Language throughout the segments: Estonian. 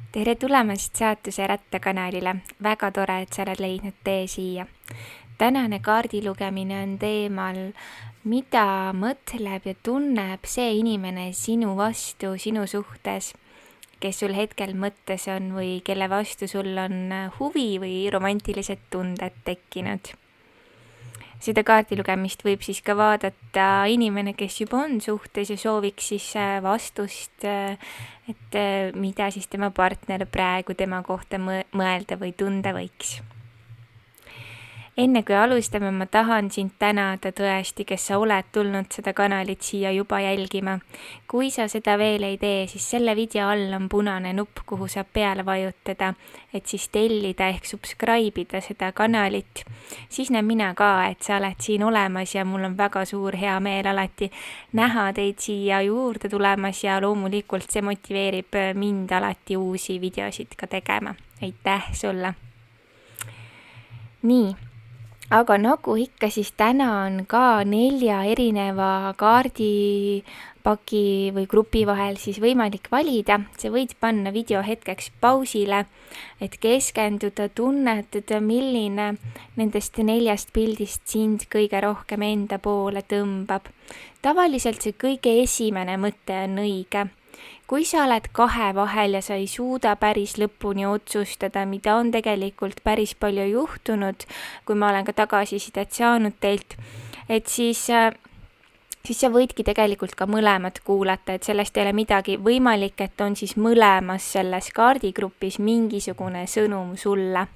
Tere tulemast saatuse Rattakanalile. Väga tore, et sa oled leidnud tee siia. Tänane kaardilugemine on teemal, mida mõtleb ja tunneb see inimene sinu vastu, sinu suhtes, kes sul hetkel mõttes on või kelle vastu sul on huvi või romantilised tunded tekkinud. Seda kaardilugemist võib siis ka vaadata inimene, kes juba on suhtes ja sooviks siis vastust, et mida siis tema partner praegu tema kohta mõelda või tunda võiks. Enne kui alustame, ma tahan sind tänada tõesti, kes sa oled tulnud seda kanalit siia juba jälgima. Kui sa seda veel ei tee, siis selle video all on punane nupp, kuhu saab peale vajutada, et siis tellida ehk subscribe ida seda kanalit. Siis näen mina ka, et sa oled siin olemas ja mul on väga suur hea meel alati näha teid siia juurde tulemas ja loomulikult see motiveerib mind alati uusi videosid ka tegema. Aitäh sulle! Nii. Aga nagu ikka, siis täna on ka 4 erineva kaardipaki või grupi vahel siis võimalik valida. Sa võid panna video hetkeks pausile, et keskenduda, tunnetada, milline nendest 4 pildist sind kõige rohkem enda poole tõmbab. Tavaliselt see kõige esimene mõte on õige. Kui sa oled 2 vahel ja sa ei suuda päris lõpuni otsustada, mida on tegelikult päris palju juhtunud, kui ma olen ka tagasisidet saanud teilt, et siis sa võidki tegelikult ka mõlemad kuulata, et sellest ei ole midagi võimalik, et on siis mõlemas selles kaardigrupis mingisugune sõnum sulle.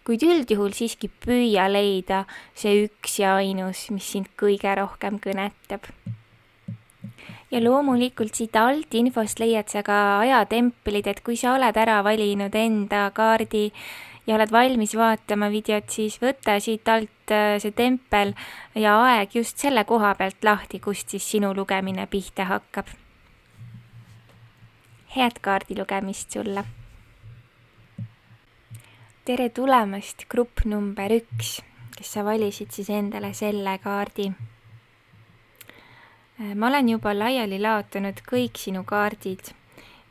Kuid üldjuhul siiski püüa leida see üks ja ainus, mis sind kõige rohkem kõnetab. Ja loomulikult siit alt infost leiad sa ka ajatemplid, et kui sa oled ära valinud enda kaardi ja oled valmis vaatama videot, siis võta siit alt see tempel ja aeg just selle koha pealt lahti, kust siis sinu lugemine pihta hakkab. Head kaardilugemist sulle! Tere tulemast grupp number 1, kes sa valisid siis endale selle kaardi. Ma olen juba laiali laotanud kõik sinu kaardid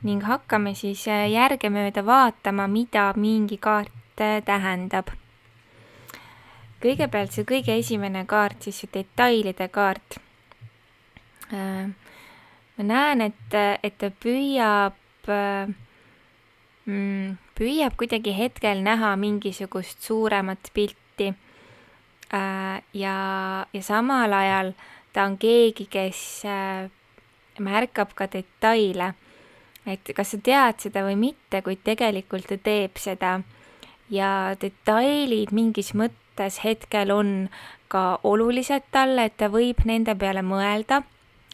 ning hakkame siis järgemööda vaatama, mida mingi kaart tähendab. Kõigepealt see kõige esimene kaart, siis see detailide kaart. Ma näen, et ta püüab kuidagi hetkel näha mingisugust suuremat pilti ja samal ajal ta on keegi, kes märkab ka detaile, et kas sa tead seda või mitte, kuid tegelikult ta teeb seda ja detailid mingis mõttes hetkel on ka olulised talle, et ta võib nende peale mõelda,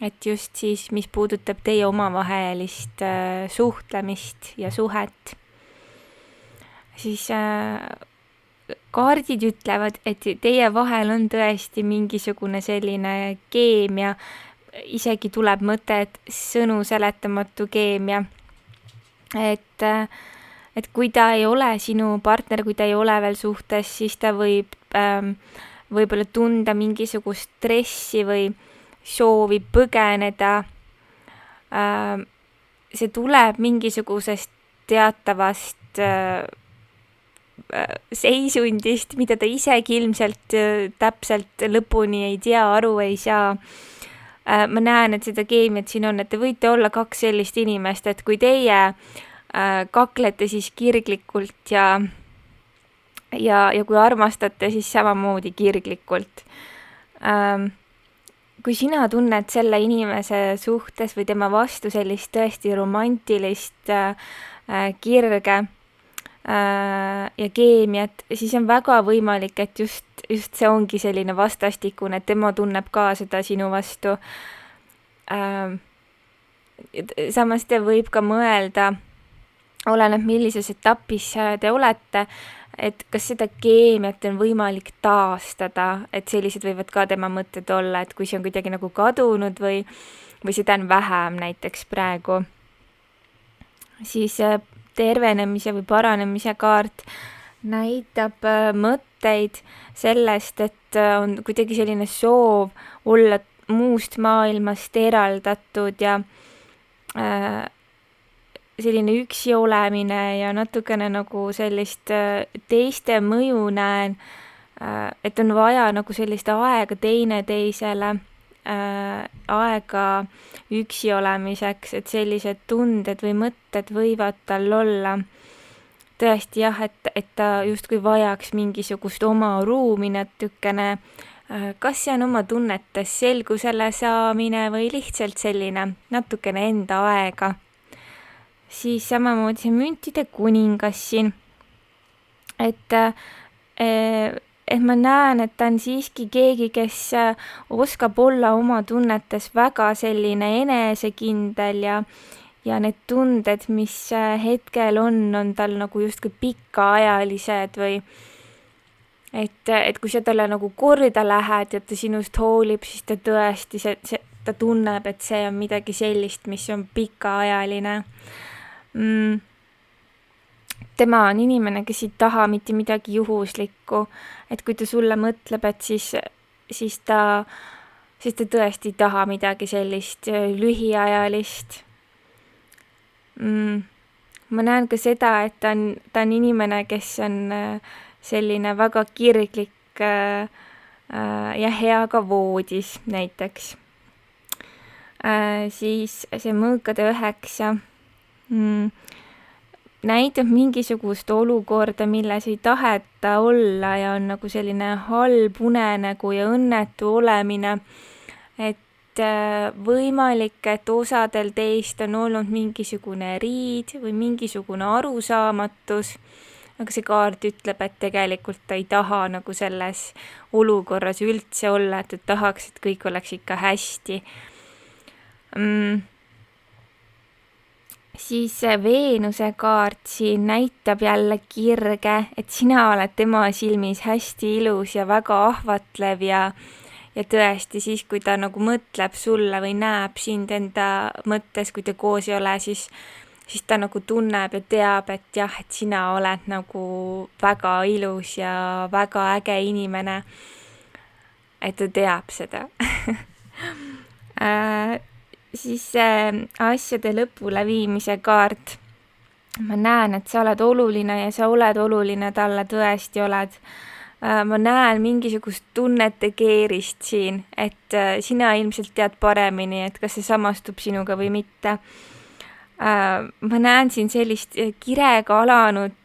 et just siis, mis puudutab teie omavahelist suhtlemist ja suhet, siis kaardid ütlevad, et teie vahel on tõesti mingisugune selline keemia, isegi tuleb mõte, et sõnu seletamatu keemia. Et kui ta ei ole sinu partner, kui ta ei ole veel suhtes, siis ta võib-olla tunda mingisugust stressi või soovi põgeneda. See tuleb mingisugusest teatavast seisundist, mida ta isegi ilmselt täpselt lõpuni ei tea, aru ei saa. Ma näen, et seda keemiat siin on, et te võite olla 2 sellist inimest, et kui teie kaklete siis kirglikult ja kui armastate, siis samamoodi kirglikult. Kui sina tunned selle inimese suhtes või tema vastu sellist tõesti romantilist kirge ja keemiat, siis on väga võimalik, et just see ongi selline vastastikune, et tema tunneb ka seda sinu vastu. Samas te võib ka mõelda, oleneb millises etapis te olete, et kas seda keemiat on võimalik taastada, et sellised võivad ka tema mõtted olla, et kui see on kuidagi nagu kadunud või seda on vähem näiteks praegu, siis tervenemise või paranemise kaart näitab mõtteid sellest, et on kuidagi selline soov olla muust maailmast eraldatud ja selline üksi olemine ja natukene nagu sellist teiste mõju näen, et on vaja nagu sellist aega teineteisele, aega üksi olemiseks, et sellised tunded või mõtted võivad tal olla. Tõesti jah, et ta justkui vajaks mingisugust oma ruumi natukene, kas see on oma tunnetes selgusele saamine või lihtsalt selline natukene enda aega. Siis samamoodi see müntide kuningas siin, et ma näen, et ta on siiski keegi, kes oskab olla oma tunnetes väga selline enesekindel ja need tunded, mis hetkel on tal nagu justkui pikaajalised või et kui sa talle nagu korda lähed ja ta sinust hoolib, siis ta tõesti, ta tunneb, et see on midagi sellist, mis on pikaajaline. Tema on inimene, kes ei taha mitte midagi juhuslikku, et kui ta sulle mõtleb, et siis ta tõesti ei taha midagi sellist lühiajalist. Ma näen ka seda, et ta on inimene, kes on selline väga kirglik ja hea ka voodis näiteks. Siis see mõõkade 9 näitab mingisugust olukorda, milles ei taheta olla ja on nagu selline halb unenägu ja õnnetu olemine, et võimalik, et osadel teist on olnud mingisugune riid või mingisugune arusaamatus, aga see kaart ütleb, et tegelikult ta ei taha nagu selles olukorras üldse olla, et ta tahaks, et kõik oleks ikka hästi. Siis Veenuse kaart siin näitab jälle kirge, et sina oled tema silmis hästi ilus ja väga ahvatlev ja tõesti siis, kui ta nagu mõtleb sulle või näeb sind enda mõttes, kui te koos ei ole, siis ta nagu tunneb ja teab, et jah, et sina oled nagu väga ilus ja väga äge inimene. Et ta teab seda. Siis asjade lõpule viimise kaart. Ma näen, et sa oled oluline ja sa oled oluline, talle tõesti oled. Ma näen mingisugust tunnete keerist siin, et sina ilmselt tead paremini, et kas see samastub sinuga või mitte. Ma näen siin sellist kirega alanud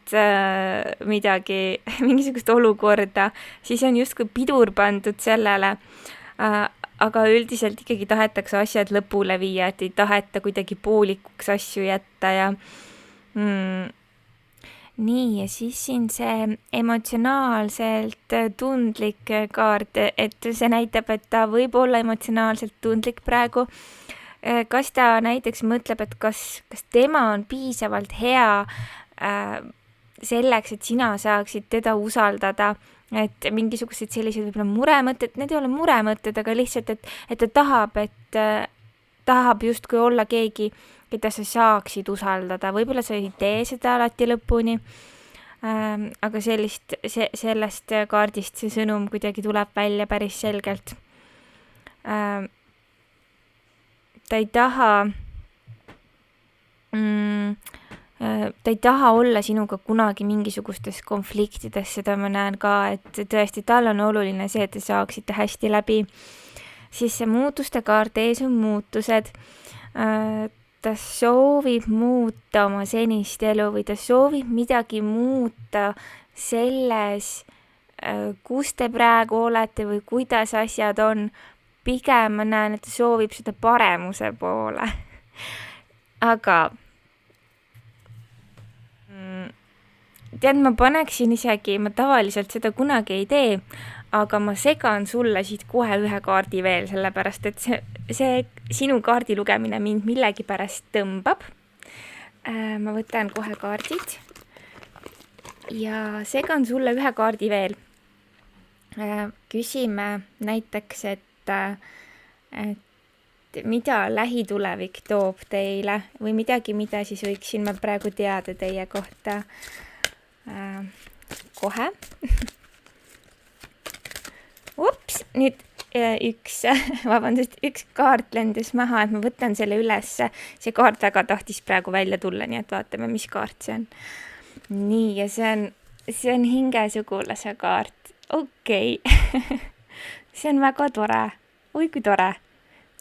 midagi, mingisugust olukorda, siis on justkui pidur pandud sellele, aga üldiselt ikkagi tahetakse asjad lõpule viia, et ei taheta kuidagi poolikuks asju jätta ja nii, ja siis siin see emotsionaalselt tundlik kaart, et see näitab, et ta võib olla emotsionaalselt tundlik praegu. Kas ta näiteks mõtleb, et kas tema on piisavalt hea selleks, et sina saaksid teda usaldada, et mingisugused sellised võib-olla muremõtted, need ei ole muremõtted, aga lihtsalt, et ta tahab justkui olla keegi, keda sa saaksid usaldada. Võib-olla sa ei tee seda alati lõpuni, aga sellest kaardist see sõnum kuidagi tuleb välja päris selgelt. Ta ei taha olla sinuga kunagi mingisugustes konfliktides, seda ma näen ka, et tõesti tal on oluline see, et te saaksite hästi läbi. Siis see muutuste kaart ees on muutused. Ta soovib muuta oma senist elu või ta soovib midagi muuta selles, kus te praegu olete või kuidas asjad on. Pigem ma näen, et ta soovib seda paremuse poole. Aga tead, ma paneksin isegi, ma tavaliselt seda kunagi ei tee, aga ma segan sulle siit kohe ühe kaardi veel, sellepärast et see sinu kaardi lugemine mind millegipärast tõmbab. Ma võtan kohe kaardid ja segan sulle ühe kaardi veel. Küsime näiteks, et mida lähitulevik toob teile või midagi, mida siis võiksin ma praegu teada teie kohta kohe. Ups, nüüd üks kaart lendas maha, et ma võtan selle ülesse. See kaart väga tahtis praegu välja tulla, nii et vaatame, mis kaart see on. Nii, ja see on hingesugulase kaart. Okei. See on väga tore. Oi, kui tore.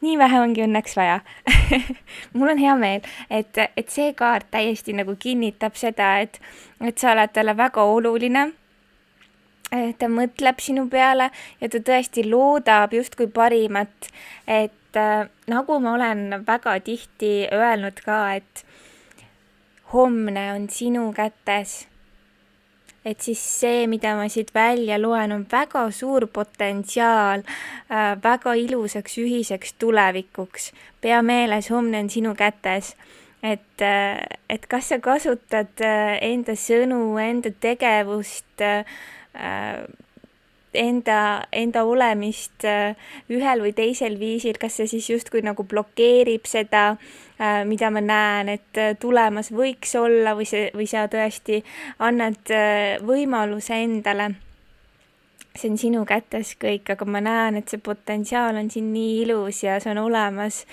Nii vähe ongi õnneks vaja. Mul on hea meel, et see kaart täiesti nagu kinnitab seda, et sa oled talle väga oluline. Ta mõtleb sinu peale ja ta tõesti loodab justkui parimat, et nagu ma olen väga tihti öelnud ka, et homne on sinu kätes. Et siis see, mida ma siit välja loen, on väga suur potentsiaal, väga ilusaks ühiseks tulevikuks. Pea meeles, homne on sinu kätes. Et kas sa kasutad enda sõnu, enda tegevust, enda olemist ühel või teisel viisil, kas see siis justkui nagu blokeerib seda, mida ma näen, et tulemas võiks olla või sa tõesti annad võimaluse endale. See on sinu kätes kõik, aga ma näen, et see potentsiaal on siin nii ilus ja see on olemas.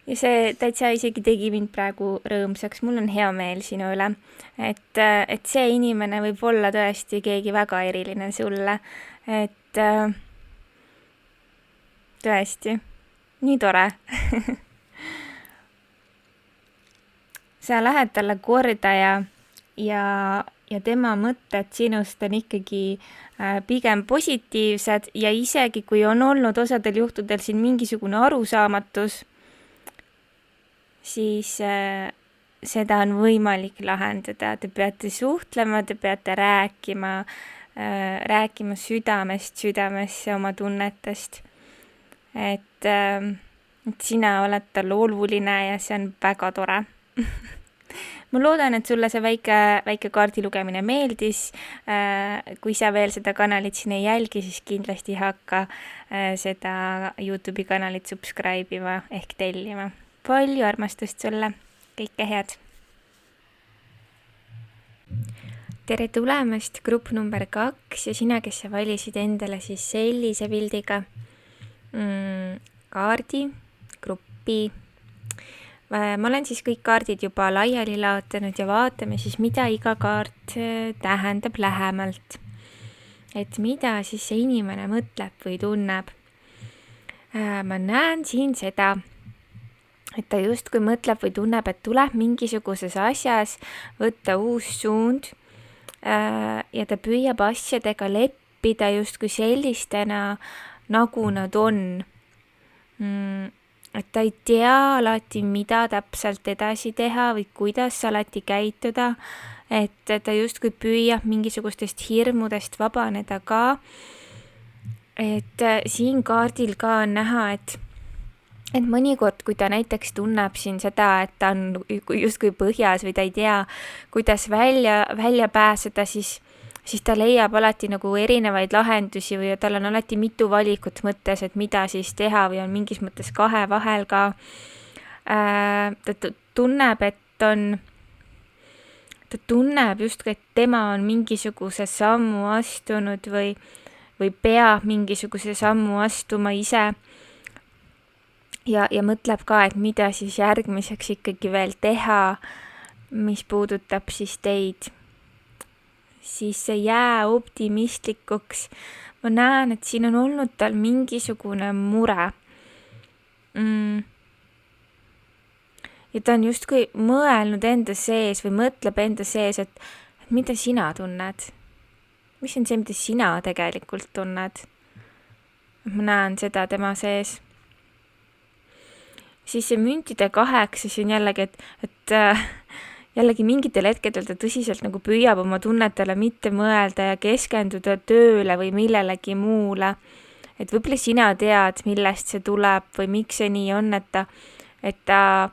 Ja see täitsa isegi tegi mind praegu rõõmsaks. Mul on hea meel sinu üle, et see inimene võib olla tõesti keegi väga eriline sulle. Et tõesti, nii tore. Sa lähed talle korda ja tema mõtted sinust on ikkagi pigem positiivsed ja isegi kui on olnud osadel juhtudel siin mingisugune arusaamatus, siis seda on võimalik lahendada. Te peate suhtlema, te peate rääkima südamesse oma tunnetest. Et sina oled tal oluline ja see on väga tore. Ma loodan, et sulle see väike kaardi lugemine meeldis. Kui sa veel seda kanalit siin ei jälgi, siis kindlasti hakka seda YouTube'i kanalit subscribe ima ehk tellima. Palju armastust sulle. Kõike head. Tere tulemast, grupp number 2 ja sina, kes sa valisid endale siis sellise pildiga kaardi, gruppi. Ma olen siis kõik kaardid juba laiali laotanud ja vaatame siis, mida iga kaart tähendab lähemalt. Et mida siis see inimene mõtleb või tunneb. Ma näen siin seda, et ta justkui mõtleb või tunneb, et tuleb mingisuguses asjas võtta uus suund ja ta püüab asjadega leppida justkui sellistena, nagu nad on. Et ta ei tea alati, mida täpselt edasi teha või kuidas alati käituda, et ta justkui püüab mingisugustest hirmudest vabaneda ka. Et siin kaardil ka on näha, et mõnikord, kui ta näiteks tunneb siin seda, et ta on justkui põhjas või ta ei tea, kuidas välja pääseda, siis ta leiab alati nagu erinevaid lahendusi või tal on alati mitu valikut mõttes, et mida siis teha või on mingis mõttes kahe vahel ka. Ta tunneb, ta tunneb justkui, et tema on mingisuguse sammu astunud või peab mingisuguse sammu astuma ise. Ja mõtleb ka, et mida siis järgmiseks ikkagi veel teha, mis puudutab siis teid. Siis see jää optimistlikuks. Ma näen, et siin on olnud tal mingisugune mure. Ja ta on justkui mõelnud enda sees või mõtleb enda sees, et mida sina tunned? Mis on see, mida sina tegelikult tunned? Ma näen seda tema sees. Siis see müntide 8, see on jällegi, et jällegi mingitel hetkedel ta tõsiselt nagu püüab oma tunnetele mitte mõelda ja keskenduda tööle või millelegi muule. Et võib-olla sina tead, millest see tuleb või miks see nii on, et ta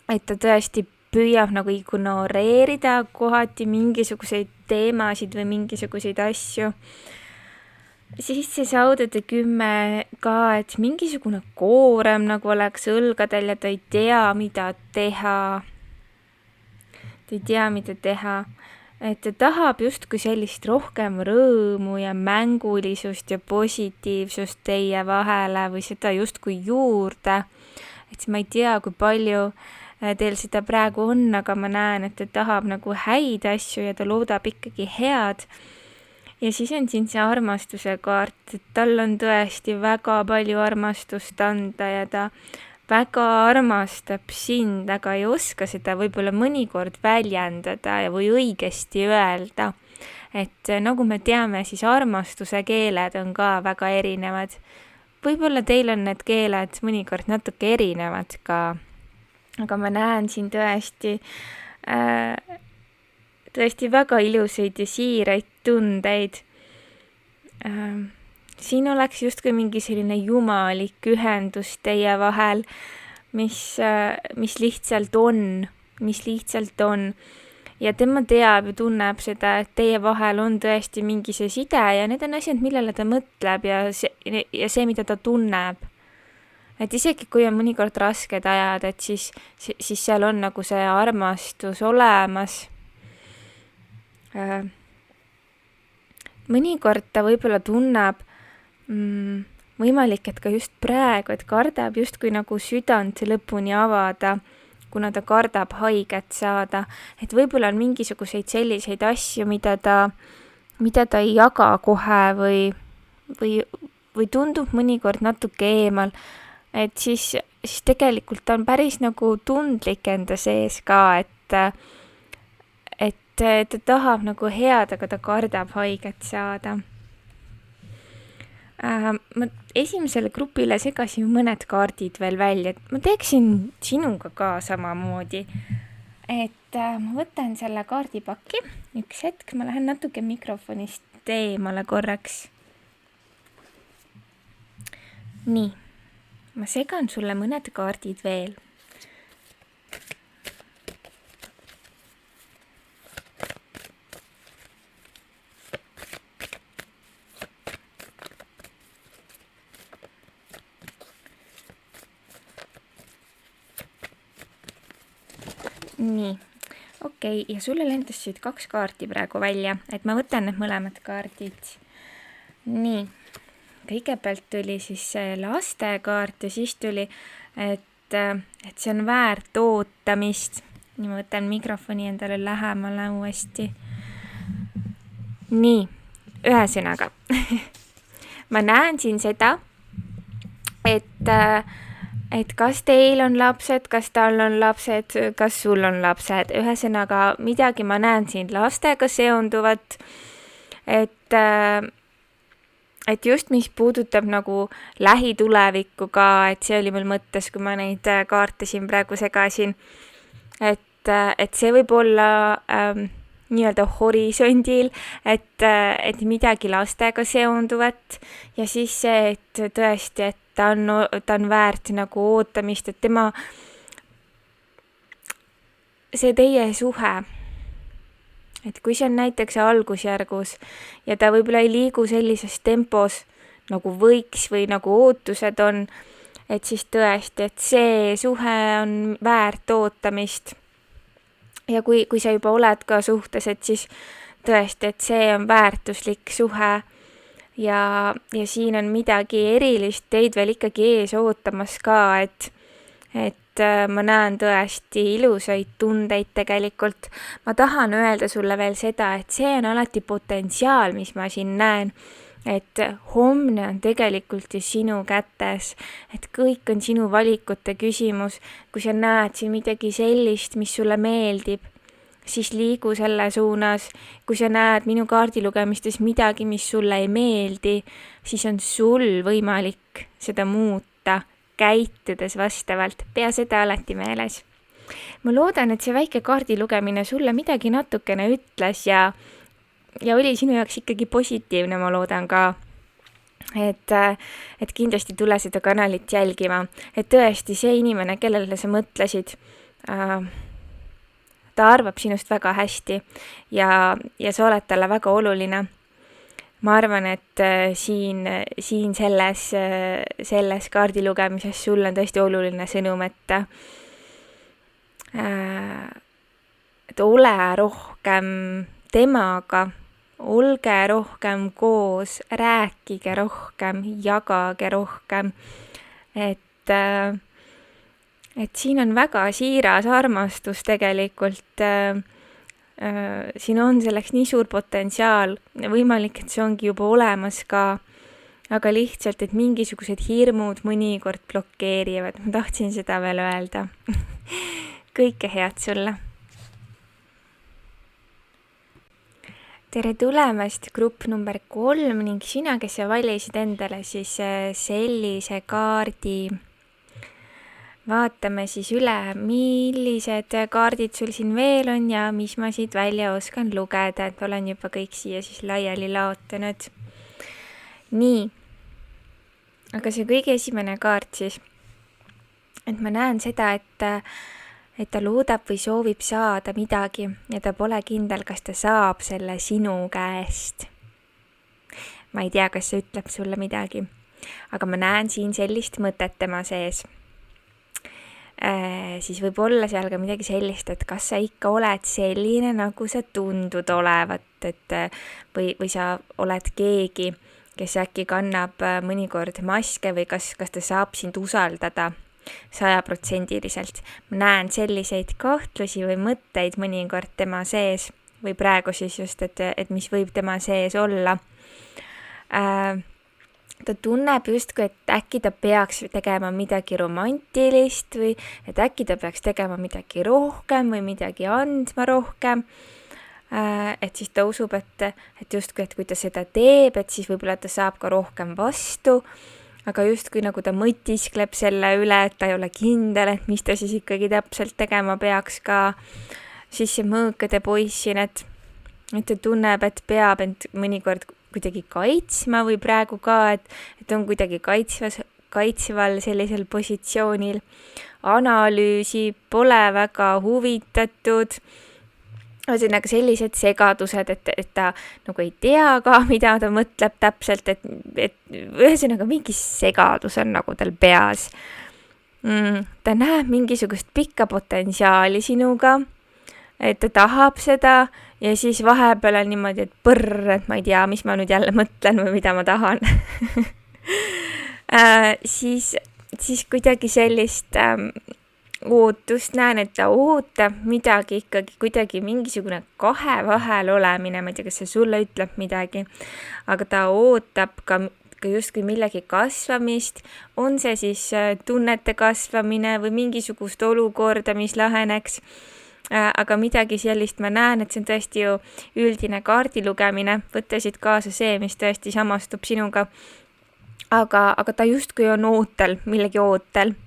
tõesti püüab nagu ignoreerida kohati mingisuguseid teemasid või mingisuguseid asju. Siis see saudade 10 ka, et mingisugune koorem nagu oleks õlgadel ja ta ei tea, mida teha. Ta ei tea, mida teha. et ta tahab justkui sellist rohkem rõõmu ja mängulisust ja positiivsust teie vahele või seda justkui juurde. Et siis ma ei tea, kui palju teil seda praegu on, aga ma näen, et ta tahab nagu häid asju ja ta loodab ikkagi head. Ja siis on siin see armastuse kaart, et tal on tõesti väga palju armastust anda ja ta väga armastab sind, aga ei oska seda võib-olla mõnikord väljendada või õigesti öelda. Et nagu me teame, siis armastuse keeled on ka väga erinevad. Võib-olla teil on need keeled mõnikord natuke erinevad ka, aga ma näen siin tõesti väga ilusaid ja siiraid tundeid. Siin oleks justkui mingi selline jumalik ühendus teie vahel, mis lihtsalt on. Ja tema teab ja tunneb seda, et teie vahel on tõesti mingi see side ja need on asjad, millele ta mõtleb ja see, mida ta tunneb. Et isegi kui on mõnikord rasked ajad, et siis seal on nagu see armastus olemas. Mõnikord ta võib-olla tunneb võimalik, et ka just praegu, et kardab justkui nagu südant lõpuni avada, kuna ta kardab haiget saada. Et võib-olla on mingisuguseid selliseid asju, mida ta ei jaga kohe või tundub mõnikord natuke eemal. Et siis tegelikult ta on päris nagu tundlik enda sees ka, et ta tahab nagu head, aga ta kardab haiget saada. Ma esimesele grupile segasin mõned kaardid veel välja, et ma teeksin sinuga ka samamoodi. Et ma võtan selle kaardipaki, üks hetk, ma lähen natuke mikrofonist eemale korraks. Nii, ma segan sulle mõned kaardid veel. Nii, okei, ja sulle lendasid 2 kaarti praegu välja, et ma võtan need mõlemad kaardid. Nii, kõigepealt tuli siis see lastekaart ja siis tuli, et see on väärt ootamist. Nii, ma võtan mikrofoni endale lähemale uuesti. Nii, ühesõnaga. Ma näen siin seda, et kas teil on lapsed, kas tal on lapsed, kas sul on lapsed. Ühesõnaga, midagi ma näen siin lastega seonduvat, et just mis puudutab nagu lähitulevikku ka, et see oli mul mõttes, kui ma neid kaarte siin praegu segasin, et see võib olla nii-öelda horisondil, et midagi lastega seonduvat ja siis see, et tõesti, et ta on väärt nagu ootamist, et tema, see teie suhe, et kui see on näiteks algusjärgus ja ta võib-olla ei liigu sellises tempos nagu võiks või nagu ootused on, et siis tõesti, et see suhe on väärt ootamist. Ja kui sa juba oled ka suhtes, et siis tõesti, et see on väärtuslik suhe ja siin on midagi erilist teid veel ikkagi ees ootamas ka, et ma näen tõesti ilusaid tundeid tegelikult. Ma tahan öelda sulle veel seda, et see on alati potentsiaal, mis ma siin näen, et homne on tegelikult ju sinu kätes, et kõik on sinu valikute küsimus. Kui sa näed siin midagi sellist, mis sulle meeldib, siis liigu selle suunas. Kui sa näed minu kaardilugemistes midagi, mis sulle ei meeldi, siis on sul võimalik seda muuta, käitudes vastavalt. Pea seda alati meeles. Ma loodan, et see väike kaardilugemine sulle midagi natukene ütles ja oli sinu jaoks ikkagi positiivne, ma loodan ka. Et kindlasti tule seda kanalit jälgima. Et tõesti see inimene, kellele sa mõtlesid, ta arvab sinust väga hästi ja sa oled talle väga oluline. Ma arvan, et siin selles kaardilugemises sul on tõesti oluline sõnum, et ole rohkem temaga, olge rohkem koos, rääkige rohkem, jagage rohkem, et siin on väga siiras armastus tegelikult, siin on selleks nii suur potentsiaal, võimalik, et see ongi juba olemas ka, aga lihtsalt, et mingisugused hirmud mõnikord blokeerivad. Ma tahtsin seda veel öelda. Kõike head sulle! Tere tulemast grupp number 3 ning sina, kes sa valisid endale siis sellise kaardi. Vaatame siis üle, millised kaardid sul siin veel on ja mis ma siit välja oskan lugeda, et olen juba kõik siia siis laiali laotanud. Nii, aga see kõige esimene kaart siis, et ma näen seda, et ta loodab või soovib saada midagi ja ta pole kindel, kas ta saab selle sinu käest. Ma ei tea, kas see ütleb sulle midagi, aga ma näen siin sellist mõtet tema sees. Siis võib olla seal ka midagi sellist, et kas sa ikka oled selline, nagu sa tundud olevat, või sa oled keegi, kes äkki kannab mõnikord maske või kas ta saab sind usaldada 100%. Ma näen selliseid kahtlusi või mõtteid mõnikord tema sees või praegu siis just, et mis võib tema sees olla. Ta tunneb justkui, et äkki ta peaks tegema midagi romantilist või et äkki ta peaks tegema midagi rohkem või midagi andma rohkem. Et siis ta usub, et justkui, et kui ta seda teeb, et siis võib-olla ta saab ka rohkem vastu, aga justkui nagu ta mõtiskleb selle üle, et ta ei ole kindel, et mis ta siis ikkagi täpselt tegema peaks ka. Siis see mõõkade poiss siin, et ta tunneb, et peab end mõnikord kuidagi kaitsma või praegu ka, et on kuidagi kaitsval sellisel positsioonil. Analüüsi pole väga huvitatud. Ühesõnaga sellised segadused, et ta nagu ei tea ka, mida ta mõtleb täpselt, et ühesõnaga mingi segadus on nagu tal peas. Ta näeb mingisugust pikka potentsiaali sinuga, et ta tahab seda ja siis vahepeal on niimoodi, et ma ei tea, mis ma nüüd jälle mõtlen või mida ma tahan. Siis kuidagi sellist ootust näen, et ta ootab midagi ikkagi kuidagi mingisugune kahe vahel olemine, ma ei tea, kas see sulle ütleb midagi, aga ta ootab ka justkui millegi kasvamist, on see siis tunnete kasvamine või mingisugust olukorda, mis laheneks, aga midagi sellist ma näen, et see on tõesti ju üldine kaardi lugemine, võtta siit kaasa see, mis tõesti samastub sinuga, aga ta justkui on millegi ootel.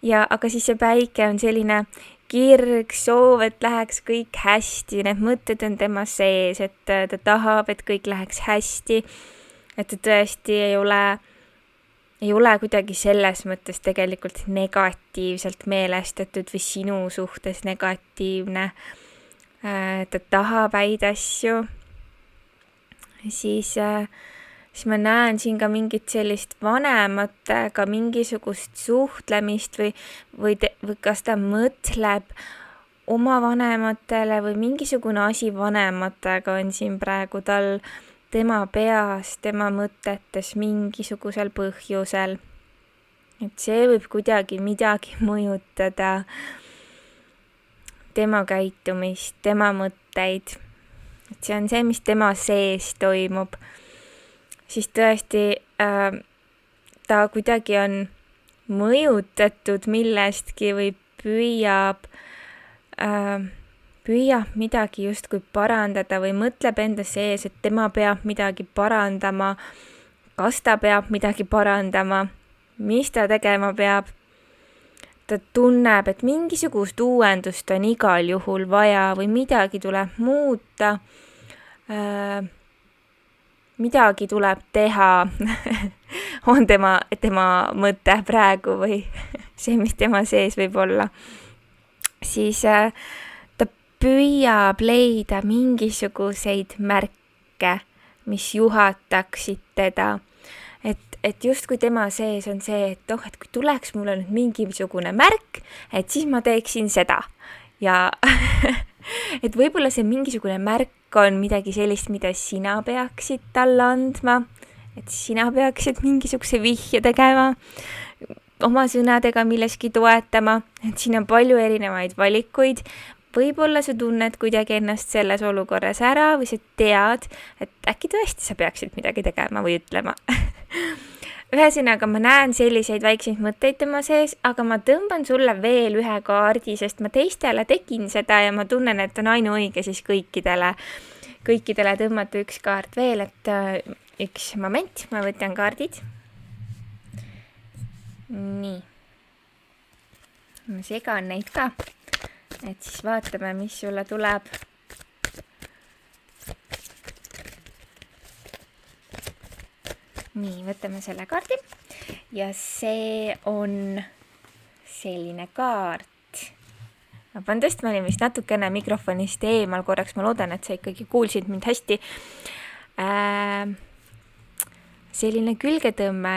Aga siis see päike on selline kirg, soov, et läheks kõik hästi, need mõtted on tema sees, et ta tahab, et kõik läheks hästi, et ta tõesti ei ole kuidagi selles mõttes tegelikult negatiivselt meelestatud või sinu suhtes negatiivne, ta tahab häid asju, siis ma näen siin ka mingit sellist vanematega mingisugust suhtlemist või kas ta mõtleb oma vanematele või mingisugune asi vanematega on siin praegu tema peas, tema mõtetes mingisugusel põhjusel. Et see võib kuidagi midagi mõjutada tema käitumist, tema mõtteid. Et see on see, mis tema sees toimub. Siis tõesti ta kuidagi on mõjutatud millestki või püüab midagi justkui parandada või mõtleb enda sees, et tema peab midagi parandama, kas ta peab midagi parandama, mis ta tegema peab. Ta tunneb, et mingisugust uuendust on igal juhul vaja või midagi tuleb muuta, midagi tuleb teha, on tema mõte praegu või see, mis tema sees võib olla. Siis ta püüab leida mingisuguseid märke, mis juhataksid teda. Et justkui tema sees on see, et et kui tuleks mulle nüüd mingisugune märk, et siis ma teeksin seda. Ja et võib-olla see mingisugune märk on midagi sellist, mida sina peaksid talle andma, et sina peaksid mingisuguse vihje tegema, oma sõnadega milleski toetama, et siin on palju erinevaid valikuid. Võib-olla sa tunned kuidagi ennast selles olukorras ära või sa tead, et äkki tõesti sa peaksid midagi tegema või ütlema. Ühesõnaga, ma näen selliseid väikseid mõtteid tema sees, aga ma tõmban sulle veel ühe kaardi, sest ma teistele tegin seda ja ma tunnen, et on ainuõige siis kõikidele tõmmata üks kaart veel, et üks moment, ma võtan kaardid. Nii. Ma segan neid ka, et siis vaatame, mis sulle tuleb. Nii, võtame selle kaardi ja see on selline kaart. Vabandust, ma olin vist natukene mikrofonist eemal korraks, ma loodan, et sa ikkagi kuulsid mind hästi. Selline külgetõmme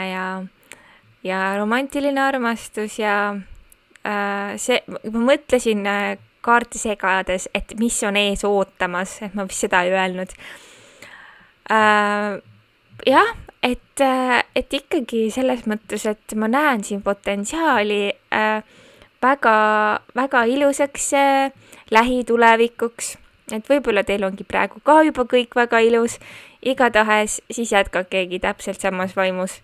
ja romantiline armastus ja ma mõtlesin kaarti segades, et mis on ees ootamas, et ma vist seda ei öelnud. Jah, et ikkagi selles mõttes, et ma näen siin potentsiaali väga ilusaks lähitulevikuks, et võib-olla teil ongi praegu ka juba kõik väga ilus, igatahes siis jätkakeegi täpselt samas vaimus.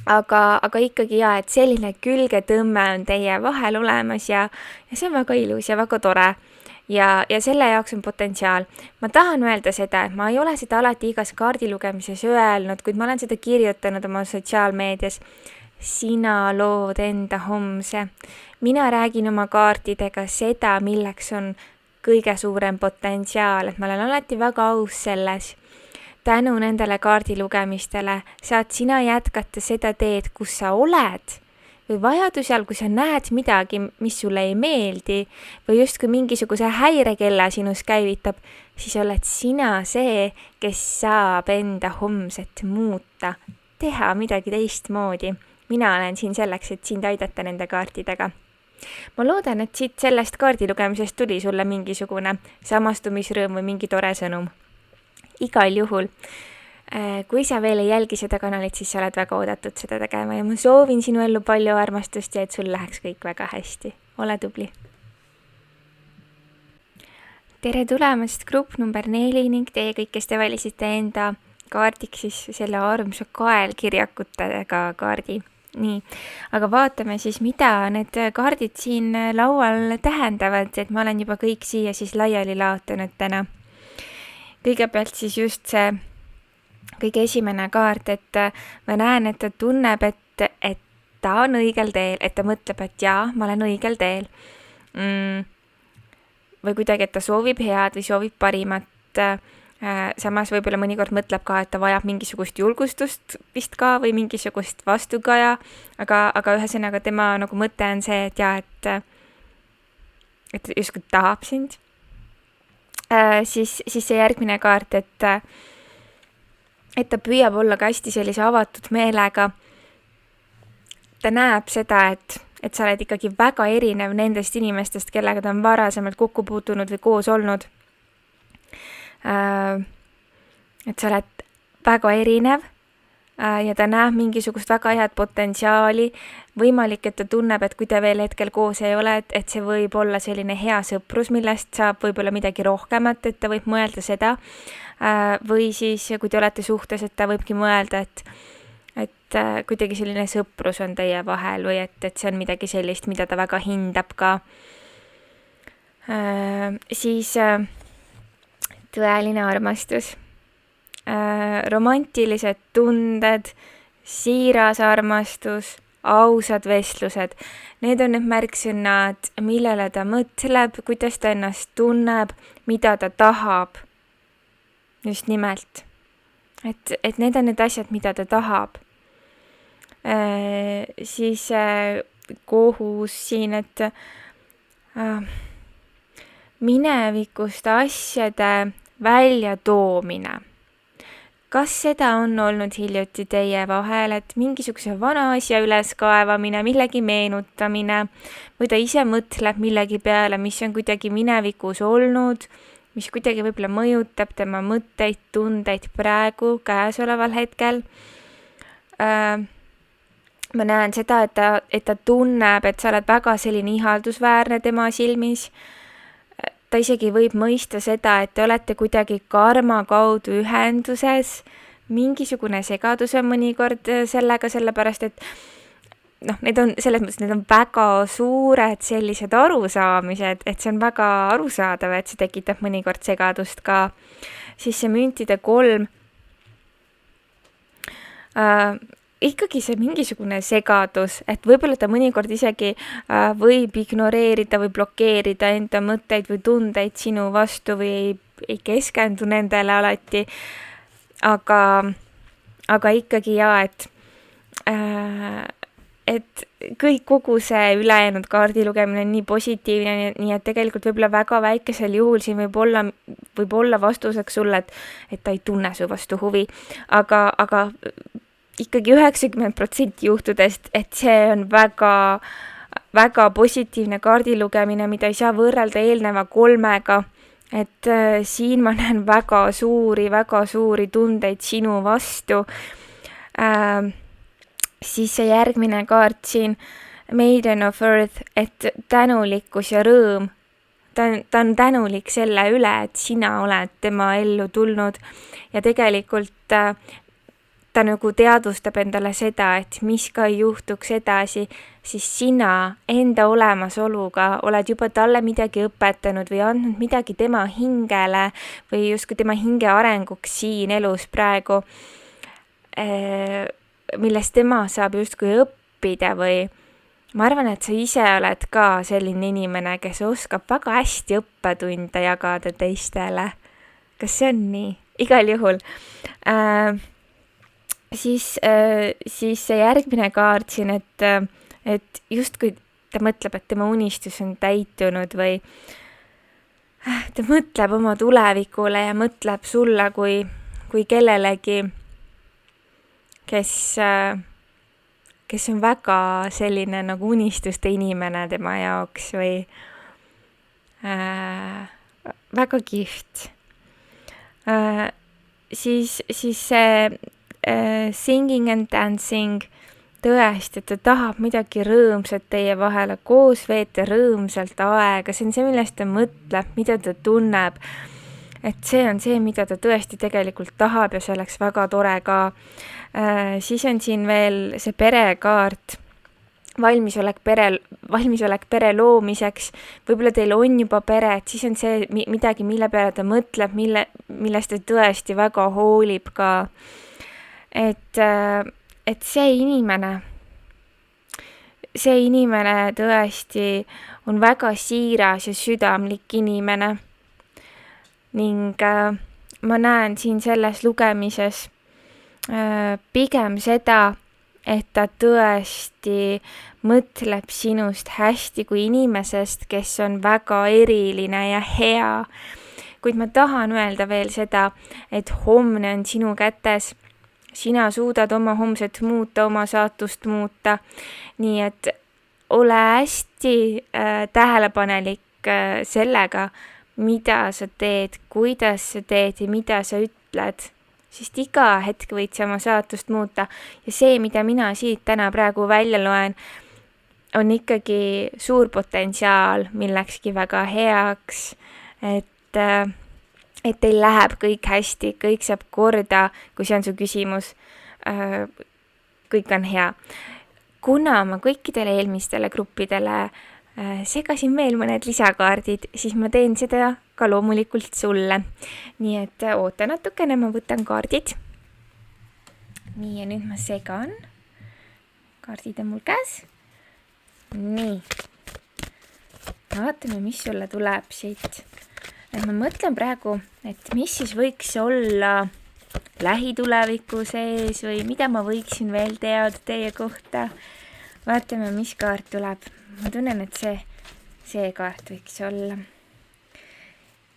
Aga ikkagi et selline külgetõmme on teie vahel olemas ja see on väga ilus ja väga tore. Ja selle jaoks on potentsiaal. Ma tahan öelda seda, et ma ei ole seda alati igas kaardi lugemises öelnud, kuid ma olen seda kirjutanud oma sotsiaalmeedias. Sina lood enda homse. Mina räägin oma kaartidega seda, milleks on kõige suurem potentsiaal, et ma olen alati väga aus selles. Tänu nendele kaardilugemistele saad sina jätkata seda teed, kus sa oled. Või vajadusel, kui sa näed midagi, mis sulle ei meeldi või justkui mingisuguse häirekella sinus käivitab, siis oled sina see, kes saab enda homset muuta, teha midagi teistmoodi. Mina olen siin selleks, et sind aidata nende kaartidega. Ma loodan, et siit sellest kaardilugemisest tuli sulle mingisugune samastumisrõõm või mingi tore sõnum. Igal juhul. Kui sa veel ei jälgi seda kanalit, siis sa oled väga oodatud seda tegema ja ma soovin sinu ellu palju armastust ja et sul läheks kõik väga hästi. Ole tubli! Tere tulemast grupp number 4 ning teie kõik, kes te valisite enda kaardiks siis selle armsa kaelkirjakutega kaardi. Nii, aga vaatame siis, mida need kaardid siin laual tähendavad, et ma olen juba kõik siia siis laiali laotanud täna. Kõigepealt siis just see kõige esimene kaart, et ma näen, et ta tunneb, et ta on õigel teel, et ta mõtleb, et jaa, ma olen õigel teel. Või kuidagi, et ta soovib head või soovib parimat. Samas võib-olla mõnikord mõtleb ka, et ta vajab mingisugust julgustust vist ka või mingisugust vastukaja, aga ühesõnaga tema nagu mõte on see, et jaa, et justkui tahab sind. Siis see järgmine kaart, et ta püüab olla ka hästi sellise avatud meelega. Ta näeb seda, et sa oled ikkagi väga erinev nendest inimestest, kellega ta on varasemalt kokku puutunud või koos olnud. Et sa oled väga erinev ja ta näeb mingisugust väga head potentsiaali. Võimalik, et ta tunneb, et kui te veel hetkel koos ei ole, et see võib olla selline hea sõprus, millest saab võib-olla midagi rohkemat, et ta võib mõelda seda. Või siis, kui te olete suhtes, et ta võibki mõelda, et kuidagi selline sõprus on teie vahel või et see on midagi sellist, mida ta väga hindab ka. Siis tõeline armastus, romantilised tunded, siiras armastus, ausad vestlused. Need on need märksõnad, millele ta mõtleb, kuidas ta ennast tunneb, mida ta tahab. Just nimelt. Et need on need asjad, mida ta tahab. Siis kohus siin, et minevikust asjade väljatoomine. kas seda on olnud hiljuti teie vahel, et mingisuguse vana asja üleskaevamine, millegi meenutamine või ta ise mõtleb millegi peale, mis on kuidagi minevikus olnud, mis kuidagi võib-olla mõjutab tema mõtteid, tundeid praegu, käesoleval hetkel. Ma näen seda, et ta tunneb, et sa oled väga selline ihaldusväärne tema silmis. Ta isegi võib mõista seda, et te olete kuidagi karma kaudu ühenduses. Mingisugune segadus on mõnikord sellega, sellepärast et need on selles mõttes, need on väga suured sellised arusaamised, et see on väga arusaadav, et see tekitab mõnikord segadust ka. Siis see müntide 3. Ikkagi see mingisugune segadus, et võib-olla ta mõnikord isegi võib ignoreerida või blokeerida enda mõtteid või tundeid sinu vastu või ei keskendu nendele alati, aga ikkagi et kogu see ülejäänud kaardi lugemine on nii positiivne, nii et tegelikult võib-olla väga väikesel juhul siin võib olla vastuseks sulle, et ta ei tunne su vastu huvi, aga ikkagi 90% juhtudest, et see on väga, väga positiivne kaardi lugemine, mida ei saa võrrelda eelneva 3-ga, et siin ma näen väga suuri tundeid sinu vastu. Siis see järgmine kaart siin, Maiden of Earth, et tänulikkus ja rõõm. Ta on tänulik selle üle, et sina oled tema ellu tulnud ja tegelikult ta nagu teadvustab endale seda, et mis ka ei juhtuks edasi, siis sina enda olemasoluga oled juba talle midagi õpetanud või andnud midagi tema hingele või justkui tema hinge arenguks siin elus praegu, millest tema saab justkui õppida või ma arvan, et sa ise oled ka selline inimene, kes oskab väga hästi õppetunde jagada teistele. Kas see on nii? Igal juhul. Siis see järgmine kaart siin, et justkui ta mõtleb, et tema unistus on täitunud või ta mõtleb oma tulevikule ja mõtleb sulle kui kellelegi, kes on väga selline nagu unistuste inimene tema jaoks või väga kihvt. Siis see singing and dancing, tõesti, et ta tahab midagi rõõmsat teie vahele, koos veeta rõõmsalt aega, see on see, millest ta mõtleb, mida ta tunneb, et see on see, mida ta tõesti tegelikult tahab ja see oleks väga tore ka. Siis on siin veel see perekaart, valmisolek pere loomiseks, võib-olla teil on juba pere, et siis on see midagi, mille peale ta mõtleb, millest ta tõesti väga hoolib ka. Et see inimene tõesti on väga siiras ja südamlik inimene ning ma näen siin selles lugemises pigem seda, et ta tõesti mõtleb sinust hästi kui inimesest, kes on väga eriline ja hea. Kuid ma tahan öelda veel seda, et homne on sinu kätes. Sina suudad oma homset muuta, oma saatust muuta, nii et ole hästi tähelepanelik sellega, mida sa teed, kuidas sa teed ja mida sa ütled, sest iga hetk võid sa oma saatust muuta ja see, mida mina siit täna praegu välja loen, on ikkagi suur potentsiaal millekski väga heaks, et teil läheb kõik hästi, kõik saab korda, kui see on su küsimus, kõik on hea. Kuna ma kõikidele eelmistele gruppidele segasin veel mõned lisakaardid, siis ma teen seda ka loomulikult sulle. Nii et oota natukene, ma võtan kaardid. Nii, ja nüüd ma segan. Kaardid on mul käes. Nii. Vaatame, mis sulle tuleb siit. Ma mõtlen praegu, et mis siis võiks olla lähituleviku sees või mida ma võiksin veel teada teie kohta. Vaatame, mis kaart tuleb. Ma tunnen, et see kaart võiks olla.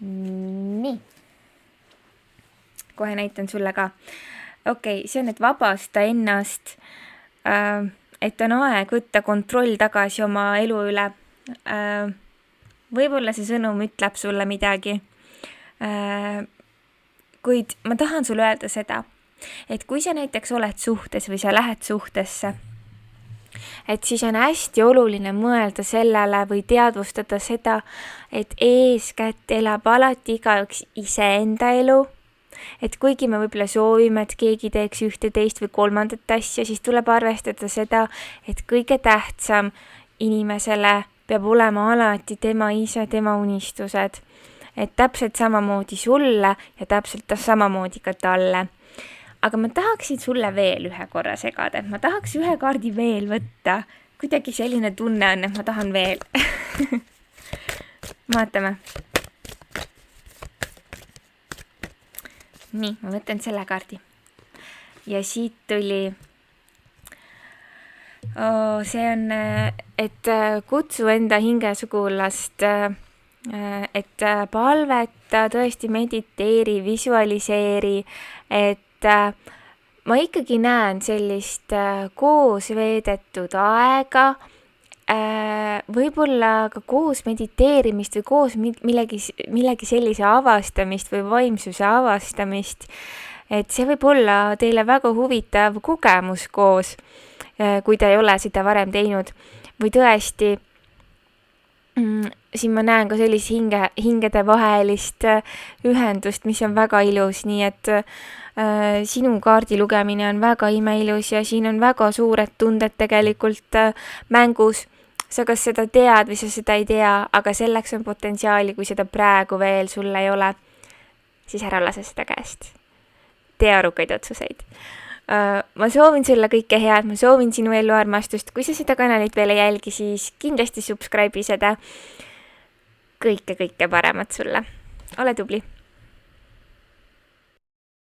Nii. kohe näitan sulle ka. Okei, see on, et vabasta ennast, et on aeg võtta kontroll tagasi oma elu üle. Võib-olla see sõnum ütleb sulle midagi. Kuid ma tahan sulle öelda seda, et kui sa näiteks oled suhtes või sa lähed suhtesse, et siis on hästi oluline mõelda sellele või teadvustada seda, et eeskätt elab alati igaüks iseenda elu. Et kuigi me võib-olla soovime, et keegi teeks ühte, teist või kolmandat asja, siis tuleb arvestada seda, et kõige tähtsam inimesele peab olema alati tema ise, tema unistused. Et täpselt samamoodi sulle ja täpselt samamoodi ka talle. Aga ma tahaksin sulle veel ühe korra segada, et ma tahaks ühe kaardi veel võtta. Kuidagi selline tunne on, et ma tahan veel. Vaatame. Nii, ma võtan selle kaardi. Ja siit tuli... see on, et kutsu enda hingesugulast, et palveta, tõesti mediteeri, visualiseeri, et ma ikkagi näen sellist koos veedetud aega, võib-olla ka koos mediteerimist või koos millegi sellise avastamist või vaimsuse avastamist, et see võib olla teile väga huvitav kogemus koos, kui ta ei ole seda varem teinud, või tõesti, siin ma näen ka sellist hingede vahelist ühendust, mis on väga ilus, nii et sinu kaardi lugemine on väga imeilus ja siin on väga suured tunded tegelikult mängus. Sa kas seda tead või sa seda ei tea, aga selleks on potentsiaali, kui seda praegu veel sul ei ole, siis ära lase seda käest. Tee arukaid otsuseid. Ma soovin sulle kõike head, ma soovin sinu ellu armastust. Kui sa seda kanalit veel ei jälgi, siis kindlasti subscribe'i seda. Kõike paremat sulle. Ole tubli!